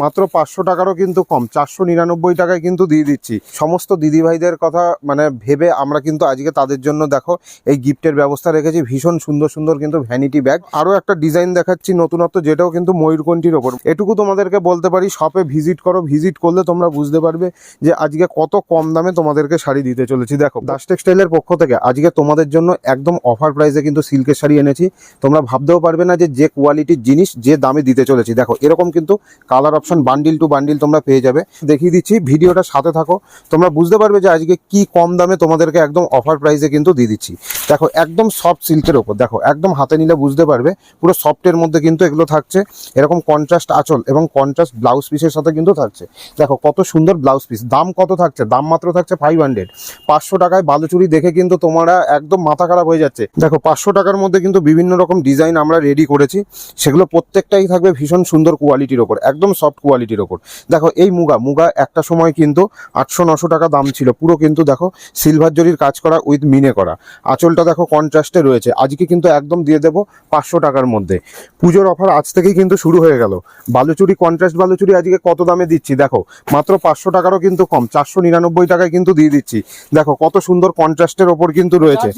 মাত্র 500 টাকারও কিন্তু কম, 499 টাকায় কিন্তু দিয়ে দিচ্ছি। সমস্ত দিদিভাইদের কথা মানে ভেবে আমরা কিন্তু আজকে তাদের জন্য দেখো এই গিফটের ব্যবস্থা রেখেছি। ভীষণ সুন্দর সুন্দর কিন্তু ভ্যানিটি ব্যাগ। আরও একটা ডিজাইন দেখাচ্ছি নতুনত্ব, যেটাও কিন্তু ময়ূরকণ্ঠীর ওপর। এটুকু তোমাদেরকে বলতে পারি, শপে ভিজিট করো, ভিজিট করলে তোমরা বুঝতে পারবে যে আজকে কত কম দামে তোমাদেরকে শাড়ি দিতে চলেছি। দেখো দাস টেক্সটাইলের পক্ষ থেকে আজকে তোমাদের জন্য একদম অফার প্রাইসে কিন্তু সিল্কের শাড়ি এনেছি। তোমরা ভাবতেও পারবে না যে কোয়ালিটির জিনিস যে দামে দিতে চলেছি। দেখো এরকম কিন্তু colour option bundle to bundle তোমরা পেয়ে যাবে। দেখিয়ে দিচ্ছি, ভিডিওটা সাথে থাকো, তোমরা বুঝতে পারবে যে আজকে কি কম দামে তোমাদেরকে একদম অফার প্রাইসে কিন্তু দিয়ে দিচ্ছি। দেখো একদম সফট সিল্কের ওপর, দেখো একদম হাতে নিলে বুঝতে পারবে পুরো সফটের মধ্যে কিন্তু এগুলো থাকছে। এরকম কন্ট্রাস্ট আঁচল এবং কন্ট্রাস্ট ব্লাউজ পিসের সাথে কিন্তু থাকছে। দেখো কত সুন্দর ব্লাউজ পিস। দাম কত থাকছে? দাম মাত্র থাকছে 500। 500 টাকায় বালুচুরি দেখে কিন্তু তোমরা একদম মাথা খারাপ হয়ে যাচ্ছে। দেখো 500 টাকার মধ্যে কিন্তু বিভিন্ন রকম ডিজাইন আমরা রেডি করেছি, সেগুলো প্রত্যেকটাই থাকবে ভীষণ সুন্দর কোয়ালিটির ওপর, একদম সফট কোয়ালিটির ওপর। দেখো এই মুগা একটা সময় কিন্তু 800-900 টাকা দাম ছিল, পুরো কিন্তু দেখো সিলভার জরির কাজ করা উইথ মিনে করা। আঁচলটা দেখো কন্ট্রাস্টে রয়েছে। আজকে কিন্তু একদম দিয়ে দেবো 500 টাকার মধ্যে। পুজোর অফার আজ থেকেই কিন্তু শুরু হয়ে গেল। বালুচুরি, কন্ট্রাস্ট বালুচুরি আজকে কত দামে দিচ্ছি দেখো, মাত্র 500 টাকারও কিন্তু কম, 499 টাকায় কিন্তু দিয়ে দিচ্ছি। দেখো কত সুন্দর কন্ট্রাস্টের ওপর কিন্তু রয়েছে।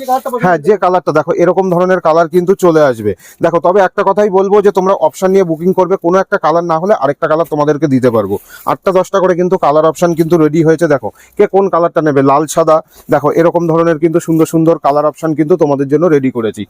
হ্যাঁ, যে কালারটা দেখো এরকম ধরনের কালার কিন্তু চলে আসবে। দেখো তবে একটা কথাই বলবো যে তোমরা অপশন নিয়ে বুকিং করবে, কোনো একটা কালার না হলে আরেকটা কালার তোমাদেরকে দিতে পারবো। 8টা-10টা করে কিন্তু কালার অপশন কিন্তু রেডি হয়েছে। দেখো কে কোন কালারটা নেবে, লাল সাদা, দেখো এরকম ধরনের কিন্তু সুন্দর সুন্দর কালার অপশন কিন্তু তোমাদের জন্য রেডি করেছি।